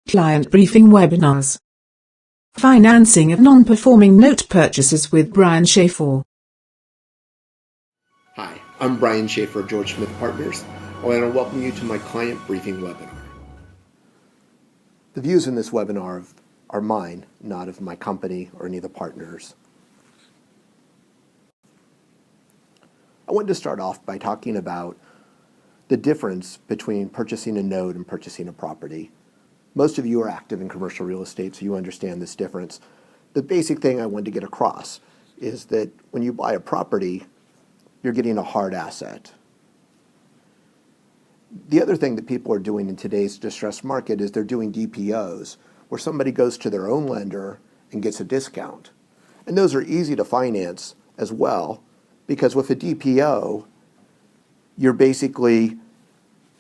Client Briefing Webinars. Financing of Non-Performing Note Purchases with Bryan Shaffer. Hi, I'm Bryan Shaffer of George Smith Partners. I want to welcome you to my Client Briefing webinar. The views in this webinar are mine, not of my company or any of the partners. I wanted to start off by talking about the difference between purchasing a note and purchasing a property. Most of you are active in commercial real estate, so you understand this difference. The basic thing I wanted to get across is that when you buy a property, you're getting a hard asset. The other thing that people are doing in today's distressed market is they're doing DPOs, where somebody goes to their own lender and gets a discount. And those are easy to finance as well, because with a DPO, you're basically,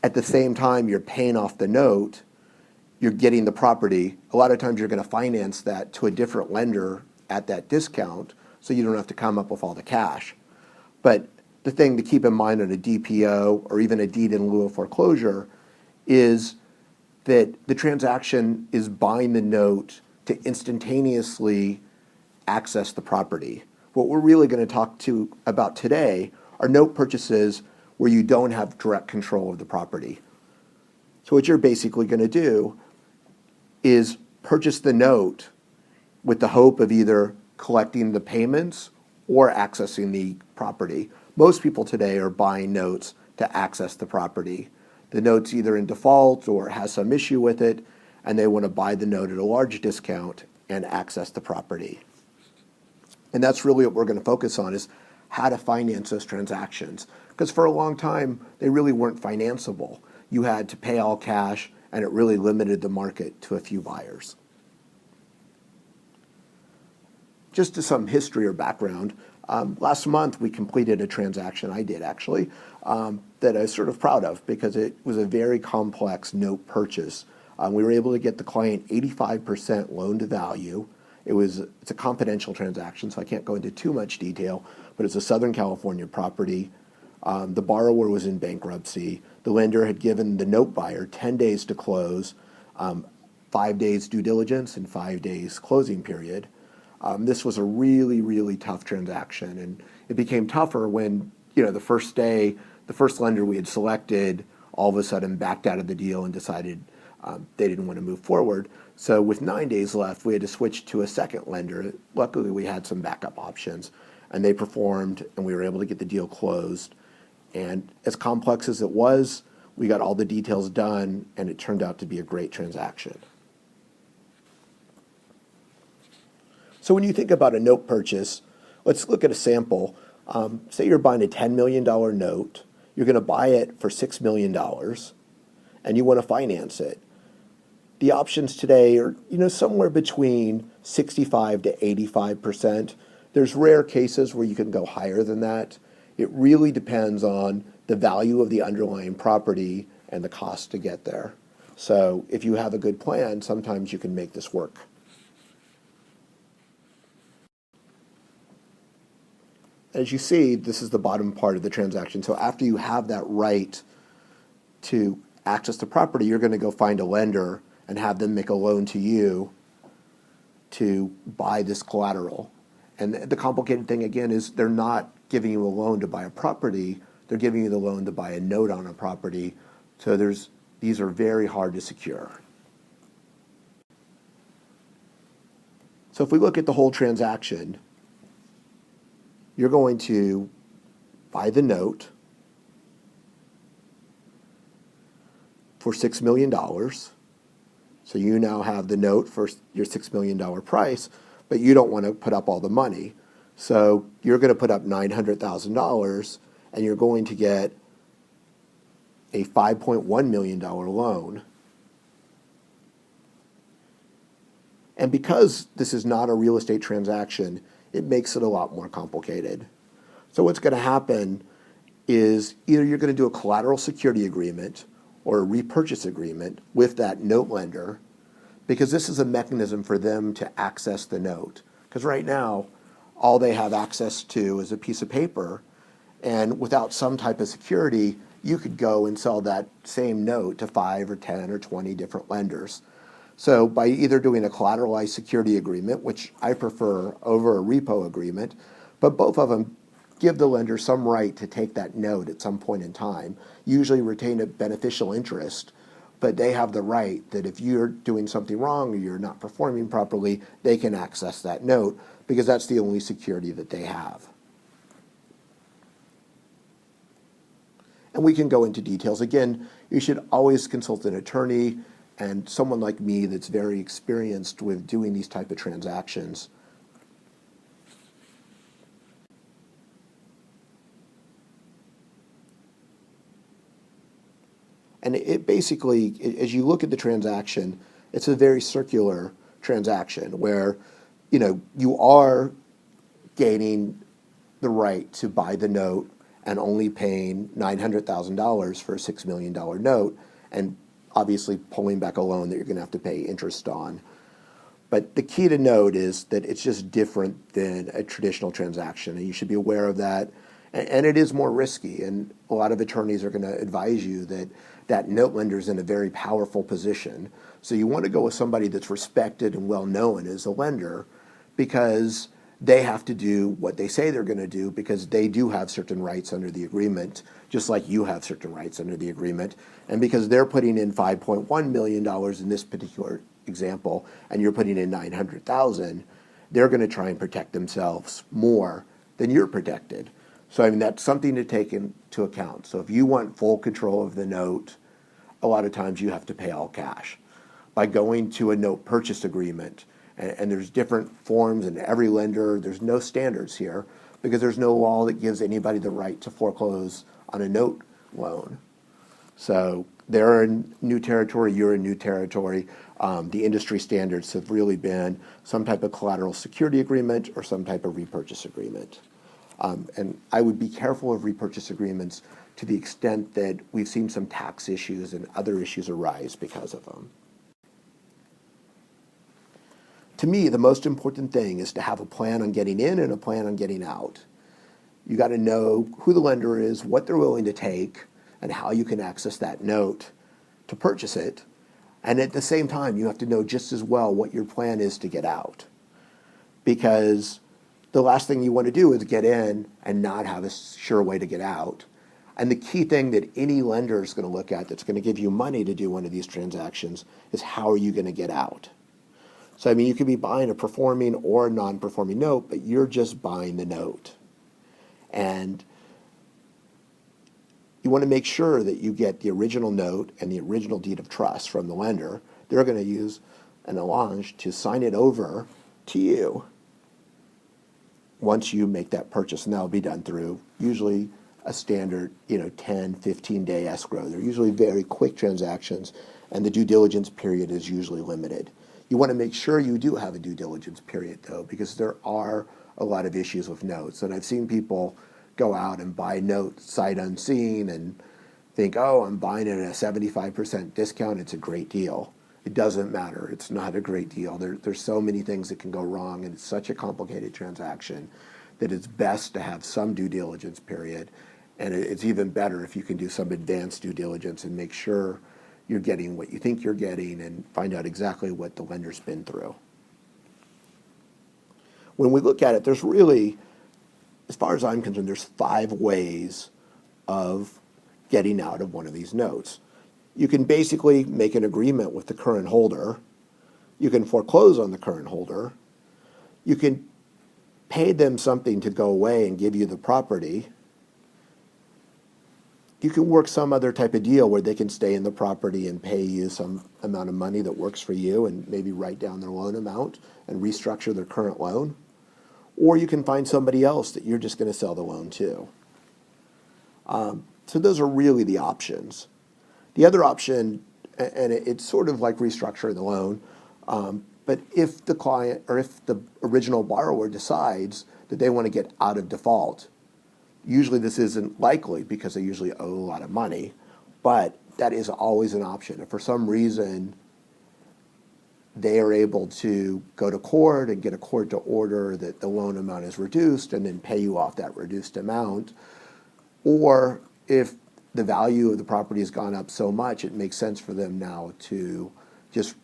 at the same time you're paying off the note, you're getting the property. A lot of times you're going to finance that to a different lender at that discount, so you don't have to come up with all the cash. But the thing to keep in mind on a DPO or even a deed in lieu of foreclosure is that the transaction is buying the note to instantaneously access the property. What we're really going to talk about today are note purchases where you don't have direct control of the property. So what you're basically going to do is purchase the note with the hope of either collecting the payments or accessing the property. Most people today are buying notes to access the property. The note's either in default or has some issue with it, and they want to buy the note at a large discount and access the property. And that's really what we're going to focus on, is how to finance those transactions. Because for a long time, they really weren't financeable. You had to pay all cash, and it really limited the market to a few buyers. Just to some history or background, last month we completed a transaction, I did actually, that I was sort of proud of because it was a very complex note purchase. We were able to get the client 85% loan to value. It's a confidential transaction, so I can't go into too much detail, but it's a Southern California property. The borrower was in bankruptcy. The lender had given the note buyer 10 days to close, 5 days due diligence, and 5 days closing period. This was a really, really tough transaction, and it became tougher when, the first day, the first lender we had selected all of a sudden backed out of the deal and decided they didn't want to move forward. So with 9 days left, we had to switch to a second lender. Luckily, we had some backup options, and they performed, and we were able to get the deal closed. And as complex as it was, we got all the details done, and it turned out to be a great transaction. So when you think about a note purchase, let's look at a sample. Say you're buying a $10 million note. You're going to buy it for $6 million, and you want to finance it. The options today are, somewhere between 65 to 85%. There's rare cases where you can go higher than that. It really depends on the value of the underlying property and the cost to get there. So if you have a good plan, sometimes you can make this work. As you see, this is the bottom part of the transaction. So after you have that right to access the property, you're going to go find a lender and have them make a loan to you to buy this collateral. And the complicated thing, again, is they're not giving you a loan to buy a property. They're giving you the loan to buy a note on a property. So these are very hard to secure. So if we look at the whole transaction, you're going to buy the note for $6 million. So you now have the note for your $6 million price, but you don't want to put up all the money. So you're going to put up $900,000, and you're going to get a $5.1 million loan. And because this is not a real estate transaction, it makes it a lot more complicated. So what's going to happen is either you're going to do a collateral security agreement or a repurchase agreement with that note lender, because this is a mechanism for them to access the note. Because right now, all they have access to is a piece of paper, and without some type of security, you could go and sell that same note to 5 or 10 or 20 different lenders. So by either doing a collateralized security agreement, which I prefer over a repo agreement, but both of them give the lender some right to take that note at some point in time, usually retain a beneficial interest, but they have the right that if you're doing something wrong or you're not performing properly, they can access that note because that's the only security that they have. And we can go into details. Again, you should always consult an attorney and someone like me that's very experienced with doing these type of transactions. And it basically, as you look at the transaction, it's a very circular transaction where, you are gaining the right to buy the note and only paying $900,000 for a $6 million note, and obviously pulling back a loan that you're going to have to pay interest on. But the key to note is that it's just different than a traditional transaction, and you should be aware of that. And it is more risky, and a lot of attorneys are going to advise you that that note lender is in a very powerful position. So you want to go with somebody that's respected and well known as a lender, because they have to do what they say they're going to do, because they do have certain rights under the agreement, just like you have certain rights under the agreement. And because they're putting in $5.1 million in this particular example, and you're putting in $900,000, they're going to try and protect themselves more than you're protected. So I mean, that's something to take into account. So if you want full control of the note, a lot of times you have to pay all cash. By going to a note purchase agreement, and there's different forms in every lender, there's no standards here because there's no law that gives anybody the right to foreclose on a note loan. So they're in new territory, you're in new territory. The industry standards have really been some type of collateral security agreement or some type of repurchase agreement. And I would be careful of repurchase agreements to the extent that we've seen some tax issues and other issues arise because of them. To me, the most important thing is to have a plan on getting in and a plan on getting out. You got to know who the lender is, what they're willing to take, and how you can access that note to purchase it. And at the same time, you have to know just as well what your plan is to get out. Because the last thing you want to do is get in and not have a sure way to get out. And the key thing that any lender is going to look at that's going to give you money to do one of these transactions is how are you going to get out? So, I mean, you could be buying a performing or a non-performing note, but you're just buying the note. And you want to make sure that you get the original note and the original deed of trust from the lender. They're going to use an allonge to sign it over to you once you make that purchase. And that'll be done through usually a standard, 10, 15-day escrow. They're usually very quick transactions, and the due diligence period is usually limited. You want to make sure you do have a due diligence period, though, because there are a lot of issues with notes. And I've seen people go out and buy notes sight unseen and think, oh, I'm buying it at a 75% discount. It's a great deal. It doesn't matter. It's not a great deal. There's so many things that can go wrong, and it's such a complicated transaction that it's best to have some due diligence period. And it's even better if you can do some advanced due diligence and make sure you're getting what you think you're getting and find out exactly what the lender's been through. When we look at it, there's really, as far as I'm concerned, there's 5 ways of getting out of one of these notes. You can basically make an agreement with the current holder. You can foreclose on the current holder. You can pay them something to go away and give you the property. You can work some other type of deal where they can stay in the property and pay you some amount of money that works for you and maybe write down their loan amount and restructure their current loan. Or you can find somebody else that you're just going to sell the loan to. So those are really the options. The other option, and it's sort of like restructuring the loan, but if the client or if the original borrower decides that they want to get out of default, usually this isn't likely because they usually owe a lot of money, but that is always an option. If for some reason they are able to go to court and get a court to order that the loan amount is reduced and then pay you off that reduced amount, or if the value of the property has gone up so much, it makes sense for them now to just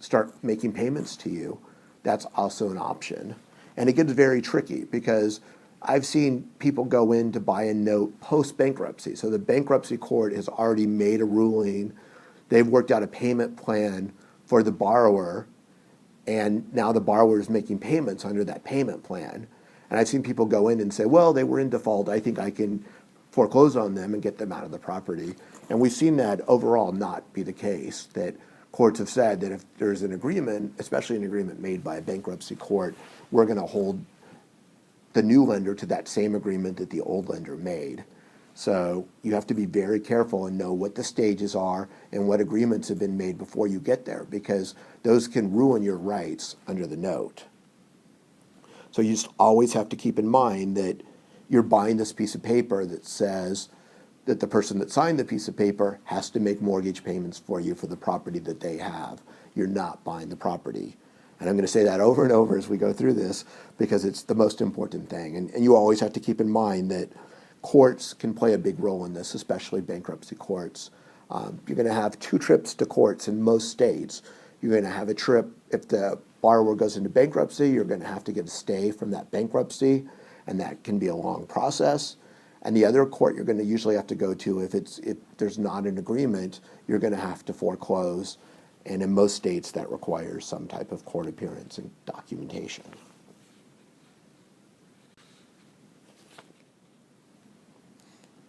start making payments to you, that's also an option. And it gets very tricky because I've seen people go in to buy a note post-bankruptcy. So the bankruptcy court has already made a ruling. They've worked out a payment plan for the borrower, and now the borrower is making payments under that payment plan. And I've seen people go in and say, well, they were in default. I think I can foreclose on them and get them out of the property. And we've seen that overall not be the case, that courts have said that if there's an agreement, especially an agreement made by a bankruptcy court, we're going to hold the new lender to that same agreement that the old lender made. So you have to be very careful and know what the stages are and what agreements have been made before you get there, because those can ruin your rights under the note. So you just always have to keep in mind that you're buying this piece of paper that says that the person that signed the piece of paper has to make mortgage payments for you for the property that they have. You're not buying the property. And I'm going to say that over and over as we go through this because it's the most important thing. And you always have to keep in mind that courts can play a big role in this, especially bankruptcy courts. You're going to have 2 trips to courts in most states. You're going to have a trip if the borrower goes into bankruptcy. You're going to have to get a stay from that bankruptcy, and that can be a long process. And the other court you're going to usually have to go to if there's not an agreement, you're going to have to foreclose. And in most states, that requires some type of court appearance and documentation.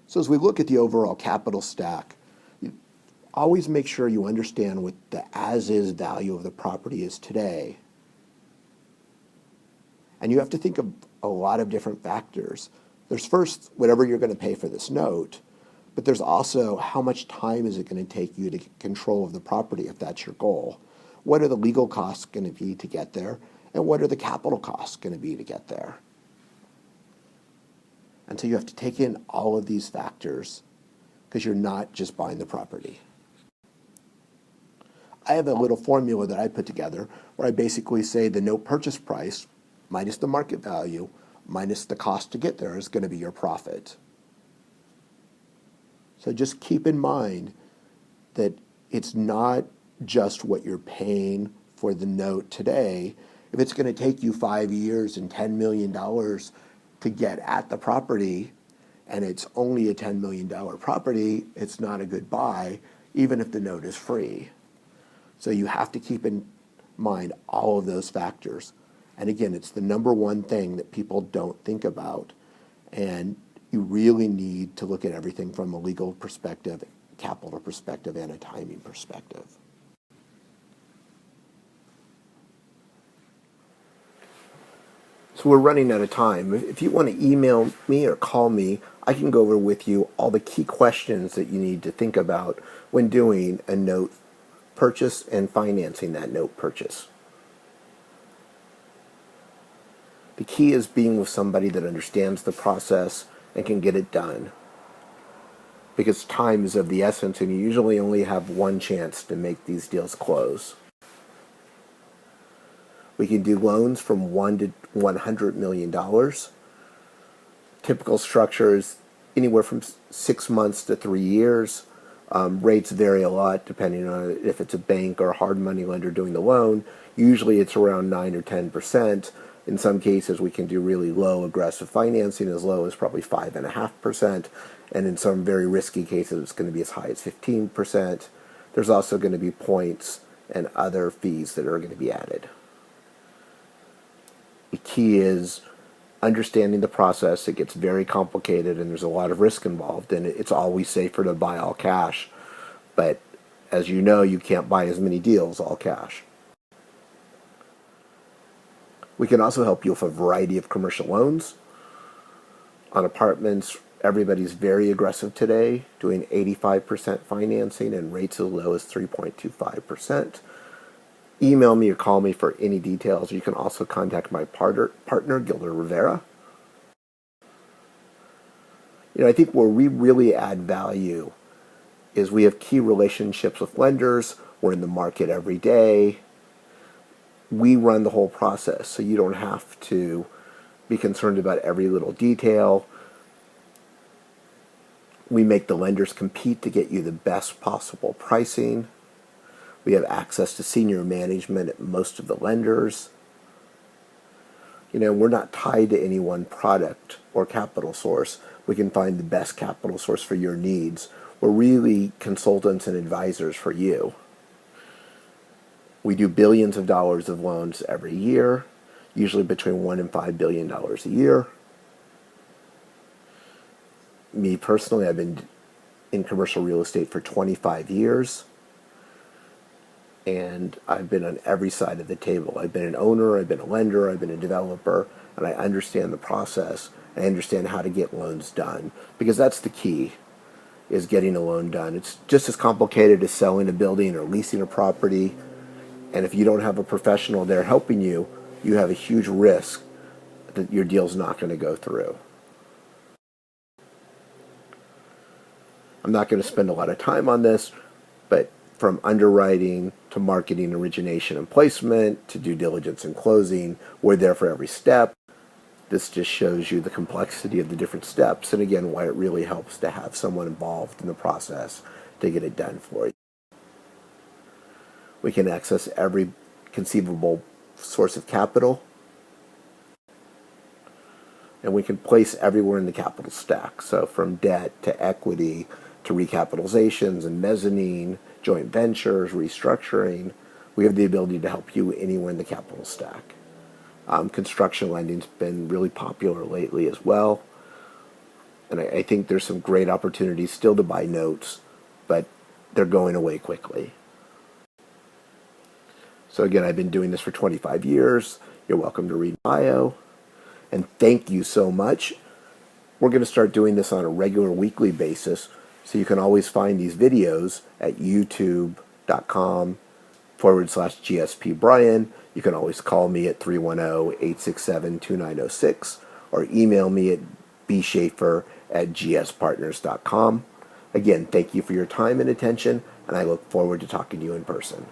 So as we look at the overall capital stack, you always make sure you understand what the as-is value of the property is today. And you have to think of a lot of different factors. There's first whatever you're going to pay for this note, but there's also how much time is it going to take you to get control of the property if that's your goal. What are the legal costs going to be to get there, and what are the capital costs going to be to get there? And so you have to take in all of these factors because you're not just buying the property. I have a little formula that I put together where I basically say the note purchase price minus the market value minus the cost to get there is going to be your profit. So just keep in mind that it's not just what you're paying for the note today. If it's going to take you 5 years and $10 million to get at the property, and it's only a $10 million property, it's not a good buy, even if the note is free. So you have to keep in mind all of those factors. And again, it's the number one thing that people don't think about. And you really need to look at everything from a legal perspective, capital perspective, and a timing perspective. So we're running out of time. If you want to email me or call me, I can go over with you all the key questions that you need to think about when doing a note purchase and financing that note purchase. The key is being with somebody that understands the process and can get it done. Because time is of the essence, and you usually only have one chance to make these deals close. We can do loans from $1 to $100 million. Typical structure is anywhere from 6 months to 3 years. Rates vary a lot depending on if it's a bank or a hard money lender doing the loan. Usually it's around 9 or 10%. In some cases, we can do really low aggressive financing, as low as probably 5.5%. And in some very risky cases, it's going to be as high as 15%. There's also going to be points and other fees that are going to be added. The key is understanding the process. It gets very complicated and there's a lot of risk involved, and it's always safer to buy all cash. But as you know, you can't buy as many deals all cash. We can also help you with a variety of commercial loans. On apartments, everybody's very aggressive today, doing 85% financing and rates as low as 3.25%. Email me or call me for any details. You can also contact my partner, Gilder Rivera. I think where we really add value is we have key relationships with lenders. We're in the market every day. We run the whole process, so you don't have to be concerned about every little detail. We make the lenders compete to get you the best possible pricing. We have access to senior management at most of the lenders. We're not tied to any one product or capital source. We can find the best capital source for your needs. We're really consultants and advisors for you. We do billions of dollars of loans every year, usually between $1 and $5 billion a year. Me personally, I've been in commercial real estate for 25 years, and I've been on every side of the table. I've been an owner, I've been a lender, I've been a developer, and I understand the process. I understand how to get loans done, because that's the key, is getting a loan done. It's just as complicated as selling a building or leasing a property, and if you don't have a professional there helping you, you have a huge risk that your deal's not going to go through. I'm not going to spend a lot of time on this, but from underwriting to marketing, origination, and placement to due diligence and closing, we're there for every step. This just shows you the complexity of the different steps, and again, why it really helps to have someone involved in the process to get it done for you. We can access every conceivable source of capital, and we can place everywhere in the capital stack. So from debt to equity to recapitalizations and mezzanine, joint ventures, restructuring, we have the ability to help you anywhere in the capital stack. Construction lending's been really popular lately as well, and I think there's some great opportunities still to buy notes, but they're going away quickly. So again, I've been doing this for 25 years. You're welcome to read my bio. And thank you so much. We're going to start doing this on a regular weekly basis. So you can always find these videos at youtube.com/GSP Bryan. You can always call me at 310-867-2906 or email me at bshaffer@gspartners.com. Again, thank you for your time and attention, and I look forward to talking to you in person.